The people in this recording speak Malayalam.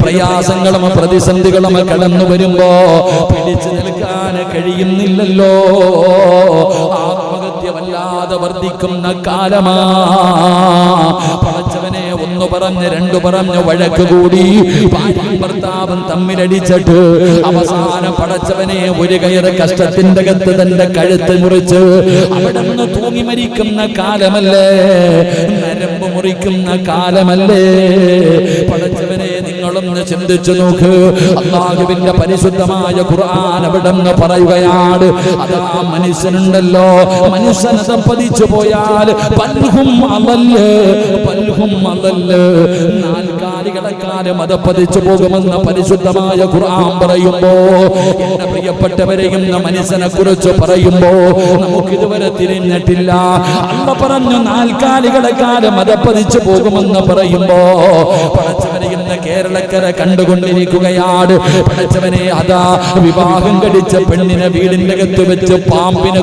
പ്രയാസങ്ങളും പ്രതിസന്ധികളും കടന്നു വരുമ്പോ പിടിച്ചു നിൽക്കാൻ കഴിയുന്നില്ലല്ലോ. ആത്മഹത്യ വല്ലാതെ വർദ്ധിക്കുന്ന കാലമാ. പടച്ചവനെ ഒന്ന് പറഞ്ഞ് രണ്ടു പറഞ്ഞ് വഴക്ക് കൂടി ഭാര്യയും ഭർത്താവും തമ്മിലടിച്ചിട്ട് അവസാനം പടച്ചവനെ ഒരു കയറ് കഷ്ടത്തിന്റെ അകത്ത് തന്റെ കഴുത്ത് മുറിച്ച് അവിടെ നിന്ന് തൂങ്ങി മരിക്കുന്ന കാലമല്ലേ, നരമ്പ് മുറിക്കുന്ന കാലമല്ലേ. പടച്ചവനെ നിങ്ങളൊന്ന് ചിന്തിച്ചു നോക്ക്. അല്ലാഹുവിന്റെ പരിശുദ്ധമായ ഖുർആൻ അവിടെ നിന്ന് പറയുകയാണ്, അതാ മനുഷ്യനുണ്ടല്ലോ, മനുഷ്യനത പതിച്ചു പോയാൽ പൽഹും അളല്ല്, പൽഹും അളല്ല്, നാൽക്കാലികളെക്കാലം അത് പതിച്ചു പോകുമെന്ന് പരിശുദ്ധമായ ഖുർആൻ പറയുമ്പോ, എന്റെ പ്രിയപ്പെട്ടവരെയും മനുഷ്യനെ കുറിച്ച് പറയുമ്പോ നമുക്കിതുവരെ തിരിഞ്ഞിട്ടില്ല. അല്ല പറഞ്ഞു നാൽക്കാലികളെക്കാലം അത് പതിച്ചു പോകുമെന്ന് പറയുമ്പോ പടച്ചവനെ ഇന്ന് കേരളക്കര കണ്ടുകൊണ്ടിരിക്കുകയാണ്. പടച്ചവനെ അതാ വിവാഹം കഴിച്ച പെണ്ണിനെ വീടിന്റെ അകത്ത് വെച്ച് പാമ്പിനെ